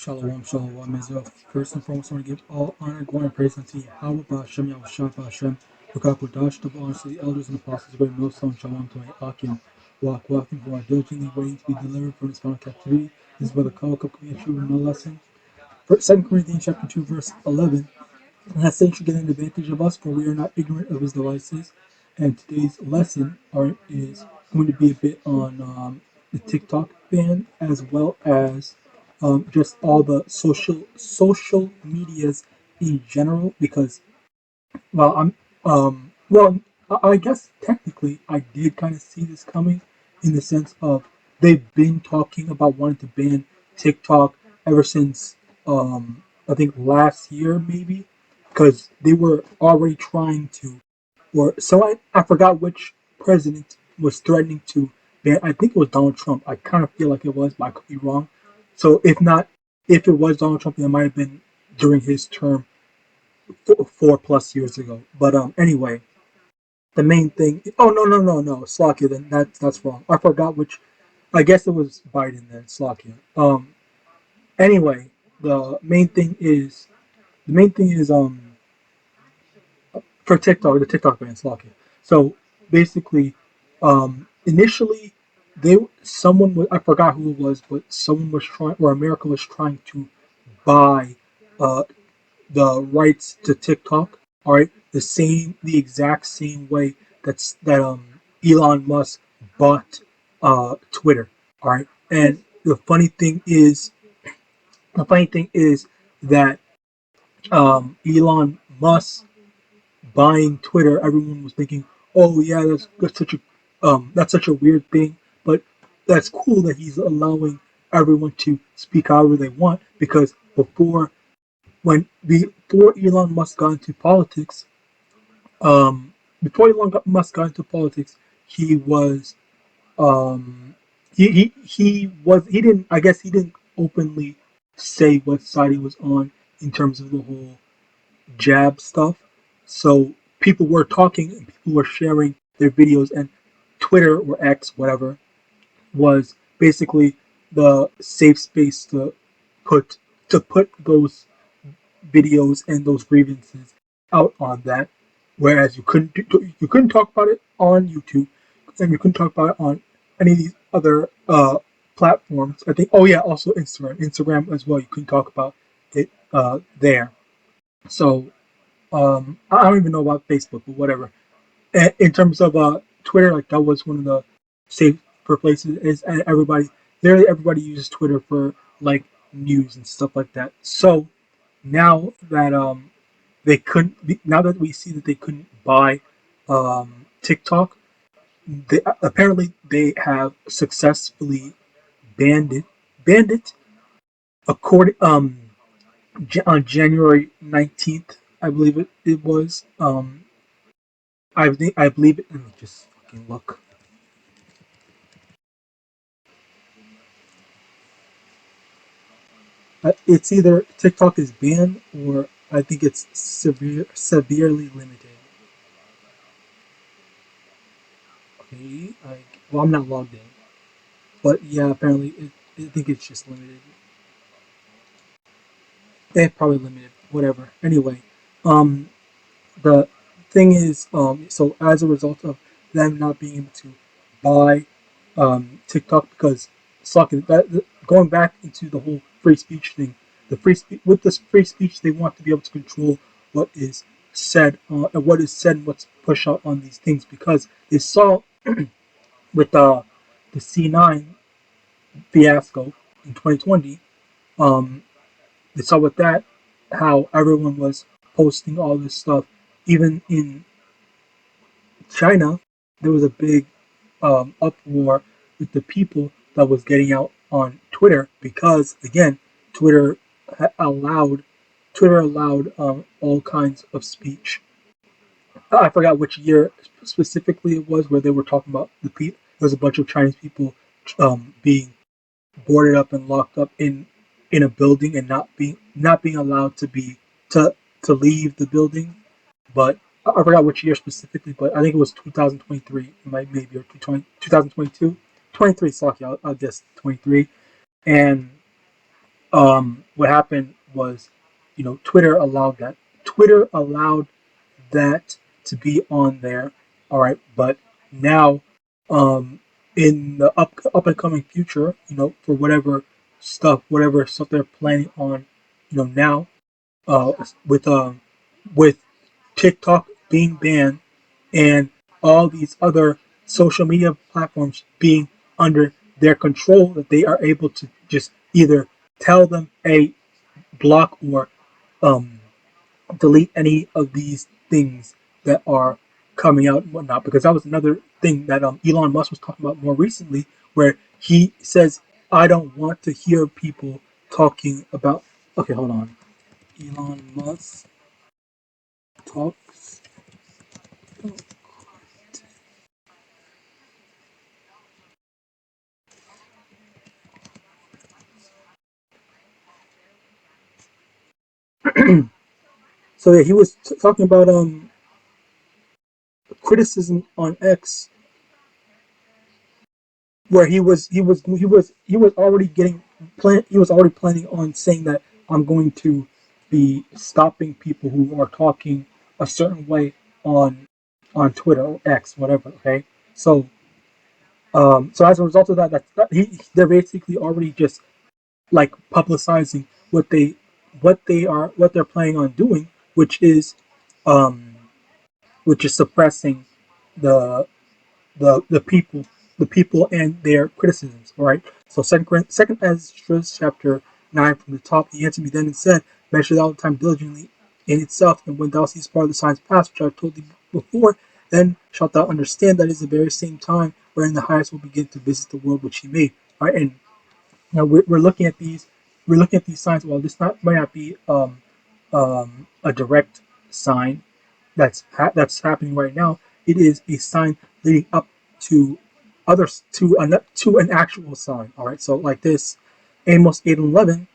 Shalom, shalom, Israel. First and foremost, I want to give all honor, glory, and praise unto YAHAWAH, YAHAWASHI, Rakakwadash, double honor to the elders and apostles, great millstone, shalom to HAITIANS, walking who are diligently waiting to be delivered from this final captivity. This is where the call could be a true no lesson. 2 Corinthians chapter 2, verse 11. And that Satan should get an advantage of us, for we are not ignorant of his devices. And today's lesson is going to be a bit on the TikTok ban, as well as just all the social medias in general. Because well, I guess technically I did kind of see this coming, in the sense of they've been talking about wanting to ban TikTok ever since I think last year maybe, because they were already trying to, or so I forgot which president was threatening to ban. I think it was Donald Trump. I kind of feel like it was, but I could be wrong. So if not, if it was Donald Trump, it might have been during his term 4 plus years ago. But anyway, the main thing. Oh no, Slovakia. Then that's wrong. I forgot which. I guess it was Biden then, Slovakia. Anyway, the main thing is for TikTok, the TikTok ban, Slovakia. So basically, initially I forgot who it was, but someone was trying, or America was trying to buy uh, the rights to TikTok. All right, the exact same way that Elon Musk bought Twitter. All right, and the funny thing is that Elon Musk buying Twitter, everyone was thinking, "Oh yeah, that's such a weird thing," but that's cool that he's allowing everyone to speak however they want, because before Elon Musk got into politics, he was he didn't, I guess he didn't openly say what side he was on in terms of the whole jab stuff. So people were talking and people were sharing their videos, and Twitter or X, whatever, was basically the safe space put put those videos and those grievances out on that. Whereas you couldn't talk about it on YouTube, and you couldn't talk about it on any of these other platforms. I think. Oh yeah, also Instagram as well. You couldn't talk about it there. So I don't even know about Facebook, but whatever. In terms of Twitter, like that was one of the safer places. Literally everybody uses Twitter for like news and stuff like that. So now that now that we see that they couldn't buy TikTok, apparently they have successfully banned it. Banned it according on January 19th, I believe it was. I believe it. Let me just fucking look. It's either TikTok is banned, or I think it's severely limited. Okay, well, I'm not logged in, but yeah, apparently I think it's just limited. Probably limited, whatever. Anyway, um, the thing is, so as a result of them not being able to buy TikTok, because going back into the whole free speech thing, with this free speech, they want to be able to control what is said, and what is said and what's pushed out on these things, because they saw with the C9 fiasco in 2020. Um, they saw with that how everyone was posting all this stuff. Even in China, there was a big uproar with the people that was getting out on Twitter, because again, Twitter allowed all kinds of speech. I forgot which year specifically it was, where they were talking about there was a bunch of Chinese people being boarded up and locked up in a building, and not being allowed to to leave the building. But I forgot which year specifically, but I think it was 2023. It might maybe or 2022, 23. Sorry, I'll guess 23. And what happened was, Twitter allowed that. Twitter allowed that to be on there. All right, but now, in the up and coming future, for whatever stuff they're planning on, now, uh, with with TikTok being banned and all these other social media platforms being under their control, that they are able to just either tell them, hey, block or um, delete any of these things that are coming out and whatnot. Because that was another thing that Elon Musk was talking about more recently, where he says, I don't want to hear people talking about. Okay, hold on. Elon Musk talks. So yeah, he was talking about criticism on X, where he was already he was already planning on saying that I'm going to be stopping people who are talking a certain way on Twitter or X, whatever. Okay, so so as a result of that, they're basically already just like publicizing what they're planning on doing, um which is suppressing the the people and their criticisms. All right. So second Ezra chapter 9 from the top, he answered me then and said, measure thou the time diligently in itself, and when thou seest part of the signs pass, which I have told thee before, then shalt thou understand that it is the very same time wherein the highest will begin to visit the world which he made. All right. And now we're looking at these signs. Well, this might not be a direct sign that's happening right now. It is a sign leading up to others to an actual sign. All right, so like this, Amos 8:11.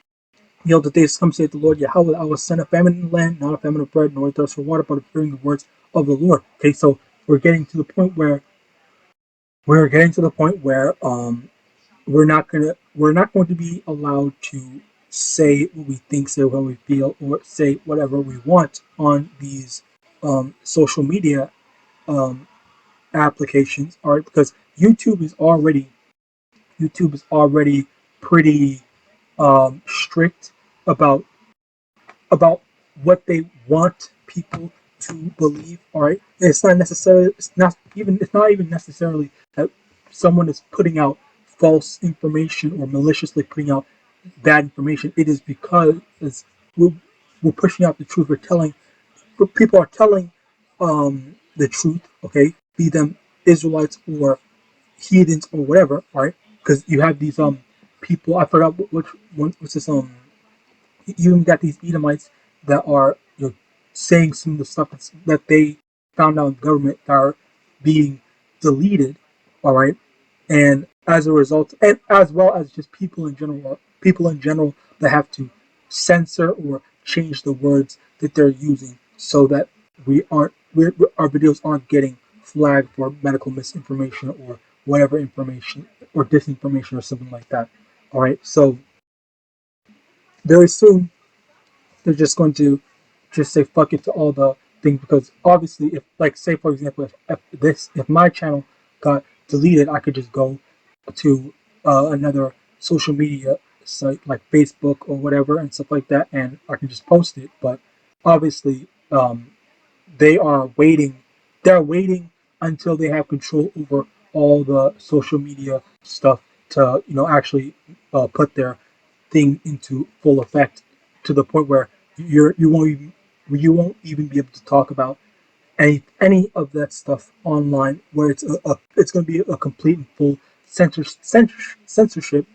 The days come, saith the Lord Yahweh, I will send a famine in the land, not a famine of bread, nor a thirst for water, but of hearing the words of the Lord. Okay, so we're getting to the point where we're not going to be allowed to say what we think, say what we feel, or say whatever we want on these social media um, applications. All right, because YouTube is already pretty strict about about what they want people to believe. All right, and it's not even necessarily that someone is putting out false information or maliciously putting out bad information. It is because we're, we're pushing out the truth. People are telling the truth. Okay, be them Israelites or heathens or whatever. All right, because you have these people. I forgot which one. What's this you even got these Edomites that are saying some of the stuff that they found out in government that are being deleted. All right, and as a result, and as well as just people in general that have to censor or change the words that they're using so that our videos aren't getting flagged for medical misinformation or whatever information or disinformation or something like that. All right, so very soon they're just going to just say fuck it to all the things, because obviously, if like say for example, if my channel got deleted, I could just go to another social media site like Facebook or whatever and stuff like that, and I can just post it. But obviously, they are waiting. They're waiting until they have control over all the social media stuff to actually put their thing into full effect, to the point where you won't even be able to talk about any of that stuff online, where it's going to be a complete and full censorship,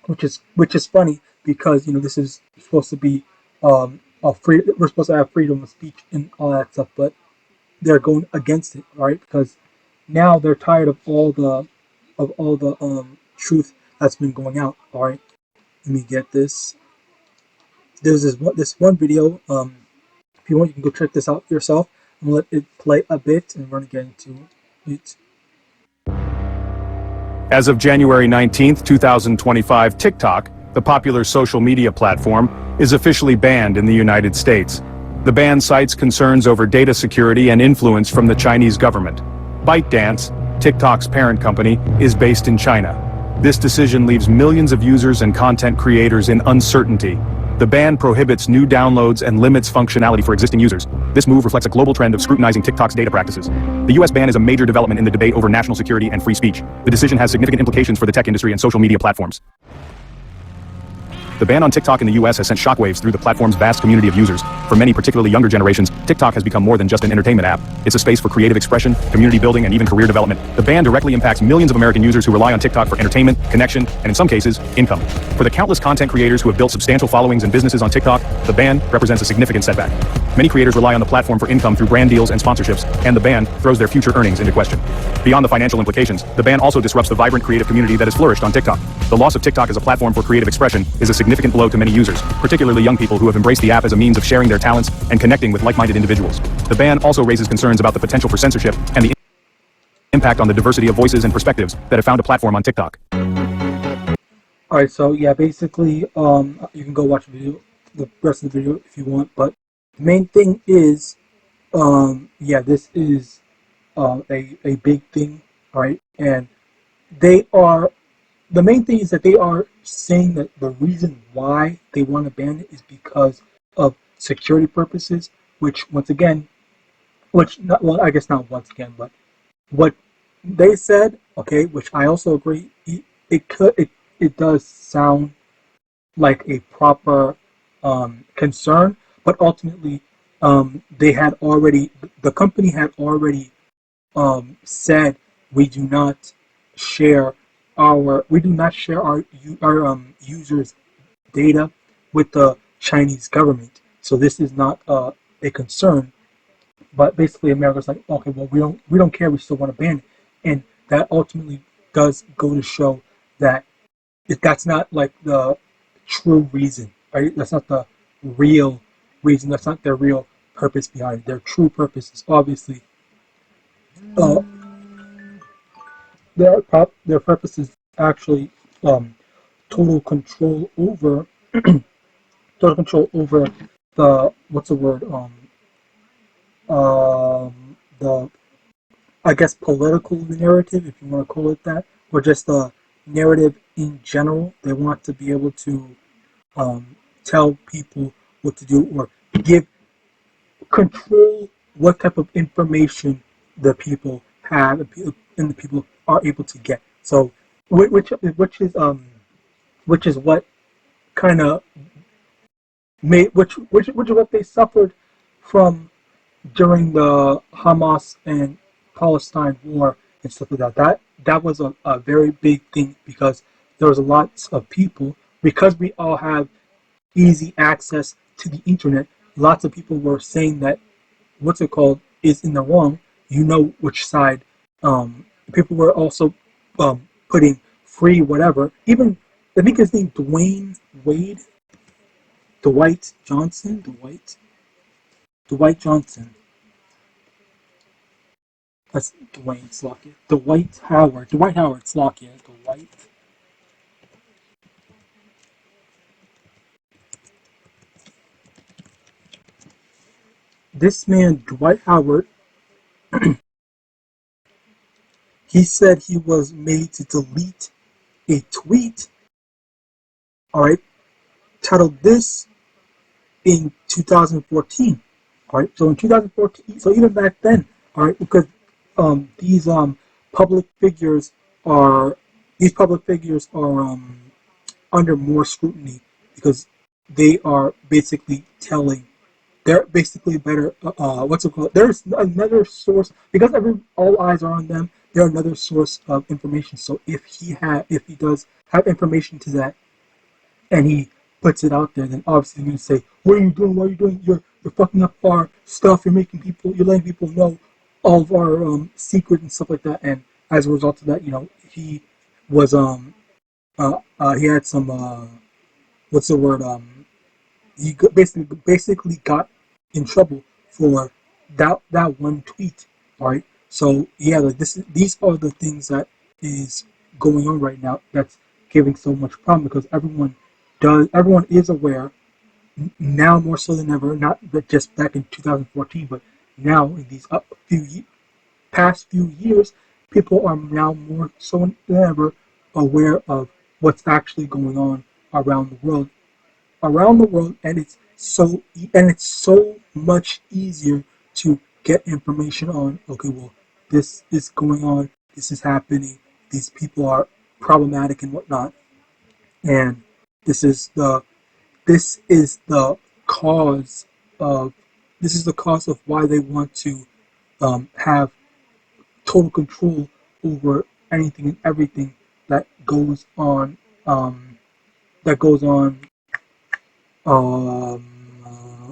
which is funny, because this is supposed to be a free we're supposed to have freedom of speech and all that stuff, but they're going against it, right? Because now they're tired of all the truth that's been going out. All right, let me get this. There's this one video. If you want, you can go check this out yourself. I'm gonna let it play a bit, and we're gonna get into it. As of January 19th, 2025, TikTok the popular social media platform, is officially banned in the United States. The ban cites concerns over data security and influence from the Chinese government. ByteDance, TikTok's parent company, is based in China. This decision leaves millions of users and content creators in uncertainty. The ban prohibits new downloads and limits functionality for existing users. This move reflects a global trend of scrutinizing TikTok's data practices. The US ban is a major development in the debate over national security and free speech. The decision has significant implications for the tech industry and social media platforms. The ban on TikTok in the US has sent shockwaves through the platform's vast community of users. For many, particularly younger generations, TikTok has become more than just an entertainment app. It's a space for creative expression, community building, and even career development. The ban directly impacts millions of American users who rely on TikTok for entertainment, connection, and in some cases, income. For the countless content creators who have built substantial followings and businesses on TikTok, the ban represents a significant setback. Many creators rely on the platform for income through brand deals and sponsorships, and the ban throws their future earnings into question. Beyond the financial implications, the ban also disrupts the vibrant creative community that has flourished on TikTok. The loss of TikTok as a platform for creative expression is a significant blow to many users, particularly young people who have embraced the app as a means of sharing their talents and connecting with like-minded individuals. The ban also raises concerns about the potential for censorship and the impact on the diversity of voices and perspectives that have found a platform on TikTok. Alright, so yeah, basically, you can go watch the rest of the video if you want, but the main thing is, yeah, this is a big thing, alright, and the main thing is that they are saying that the reason why they want to ban it is because of security purposes, which once again, well, I guess not once again, but what they said, okay, which I also agree, it does sound like a proper concern, but ultimately, the company had already said we do not share our users' data with the Chinese government. So this is not a concern. But basically, America's like, okay, well, we don't care. We still want to ban it, and that ultimately does go to show that that's not like the true reason, right? That's not the real reason. That's not their real purpose behind it. Their true purpose is obviously their purpose is actually total control over the what's the word the I guess political narrative, if you want to call it that, or just the narrative in general. They want to be able to tell people what to do or control what type of information the people have and the people are able to get. So which is what kind of made which is what they suffered from during the Hamas and Palestine war and stuff like that. That was a very big thing because there was a lot of people, because we all have easy access to the internet. Lots of people were saying that is in the wrong. You know which side. People were also putting free whatever. Even I think his name Dwight Johnson. That's Dwayne Slockett. Dwight Howard Slockett. Dwight. This man, Dwight Howard, he said he was made to delete a tweet, alright, titled this in 2014. Alright, so in 2014, so even back then, alright, because these public figures are under more scrutiny because they are basically they're basically better. There's another source because all eyes are on them. They're another source of information. So if he does have information to that, and he puts it out there, then obviously you're gonna say, "What are you doing? What are you doing? You're fucking up our stuff. You're letting people know all of our secrets and stuff like that." And as a result of that, he was he had some what's the word he basically got in trouble for that one tweet. All right, so yeah, like these are the things that is going on right now that's giving so much problem because everyone everyone is aware now more so than ever, not just back in 2014, but now in these past few years, people are now more so than ever aware of what's actually going on around the world, and it's so much easier to get information on. Okay, well, this is going on, this is happening, these people are problematic and whatnot, and this is the this is the cause of why they want to have total control over anything and everything that goes on um, that goes on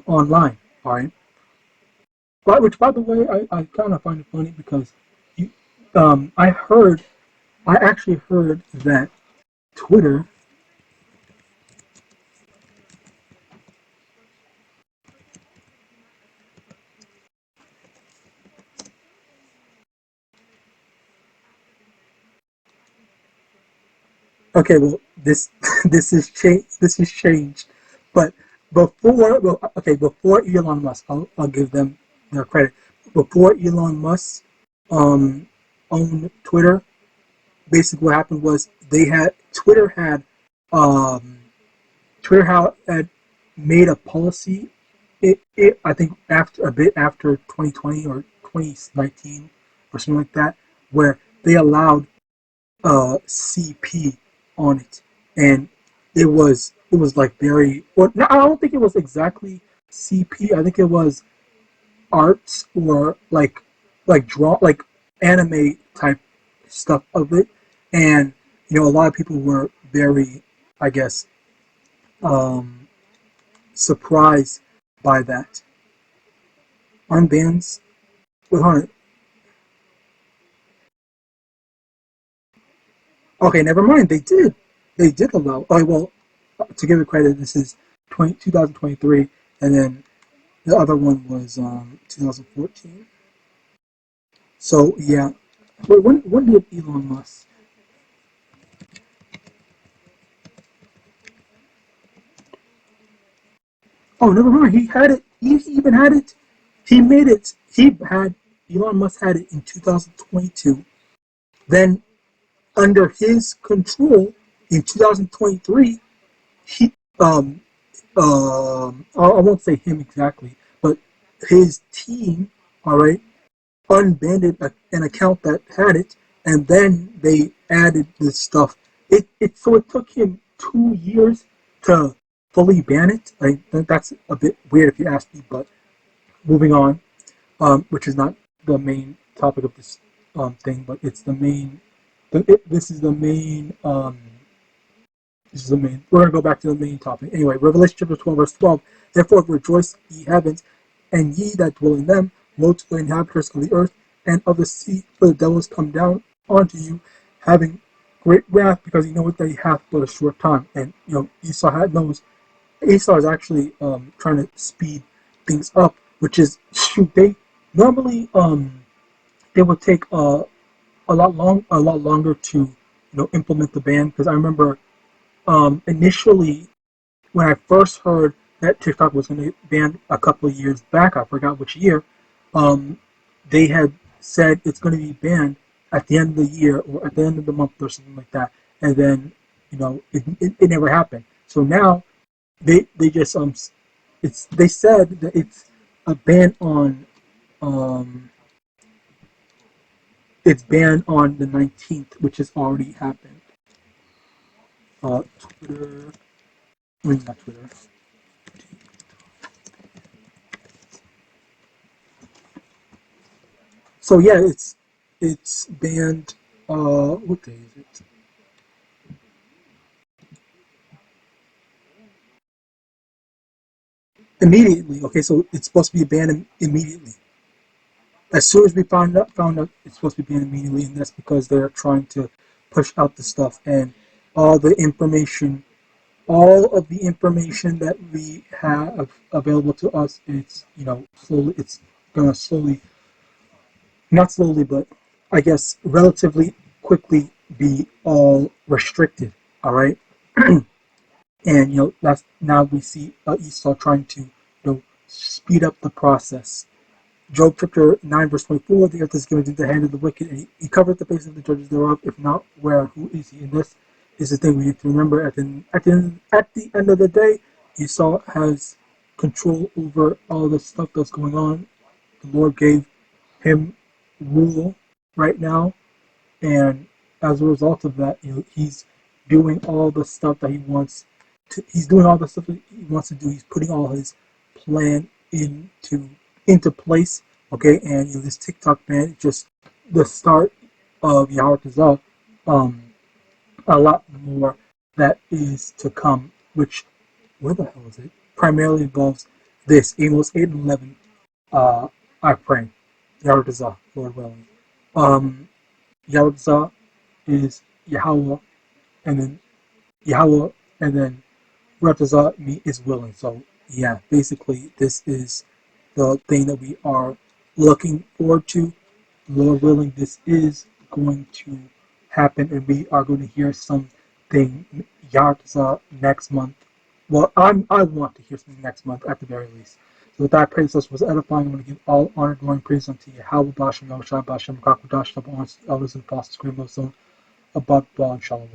online. All right, but which, by the way, I kind of find it funny because you, I actually heard that Twitter. Okay, well, this This is changed, but before Elon Musk, I'll give them their credit. Before Elon Musk um, owned Twitter, basically what happened was um, had made a policy. I think after 2020 or 2019 or something like that, where they allowed CP on it, and it was like very. Well, no, I don't think it was exactly CP. I think it was arts or like anime type stuff of it, and a lot of people were very, I guess, um, surprised by that. Armbands with on. Okay, never mind. They did allow. Oh well, to give it credit, this is 2023, and then the other one was 2014. So yeah, wait, when did Elon Musk? Oh, never mind. He had it. He even had it. He made it. He had Elon Musk had it in 2022. Then under his control in 2023, he I won't say him exactly, but his team, all right, unbanned an account that had it, and then they added this stuff. It took him 2 years to fully ban it. That's a bit weird if you ask me, but moving on, which is not the main topic of this thing, but it's the main. This is the main. This is the main. We're going to go back to the main topic. Anyway, Revelation chapter 12, verse 12. Therefore rejoice, ye heavens, and ye that dwell in them, woe to the inhabitants of the earth and of the sea, for the devils come down unto you, having great wrath, because he knoweth that he hath but a short time. And Esau is actually trying to speed things up, which is shoot. They normally they would take a lot longer to implement the ban, because I remember initially when I first heard that TikTok was going to ban a couple of years back, I forgot which year, um, they had said it's going to be banned at the end of the year or at the end of the month or something like that, and then it never happened. So now they just they said that it's a ban on um, it's banned on the 19th, which has already happened. Twitter, I mean not Twitter. So yeah, it's banned. What day is it? Immediately. Okay, so it's supposed to be banned immediately. As soon as we found out it's supposed to be banned immediately, and that's because they're trying to push out the stuff and all the information, all of the information that we have available to us. It's slowly. It's gonna slowly, not slowly, but I guess relatively quickly be all restricted. All right. And that's now we see Esau trying to speed up the process. Job chapter 9 verse 24, the earth is given into the hand of the wicked, and he covered the face of the judges thereof. If not, where, who is he? And this is the thing we need to remember. At the end of the day, Esau has control over all the stuff that's going on. The Lord gave him rule right now, and as a result of that, he's doing all the stuff that he wants to. He's doing all the stuff that he wants to do. He's putting all his plan into place. Okay, and this TikTok ban is just the start of Yahawadah. A lot more that is to come. Which, where the hell is it? Primarily involves this Amos 8 and 11. I pray Yahawadah, Lord willing. Yahawadah is Yahweh, and then Yahweh, and then Ratazah me is willing. So yeah, basically this is the thing that we are looking forward to. Lord willing, this is going to happen, and we are going to hear something Yahawadah next month. Well, I want to hear something next month at the very least. So with that, praise us was edifying. I want to give all honor, glory, and praise unto Yahawah, Bashem, Yahawadah, Bashem, Kakudash, double honors to the elders and apostles, great most zone, above, and shalom.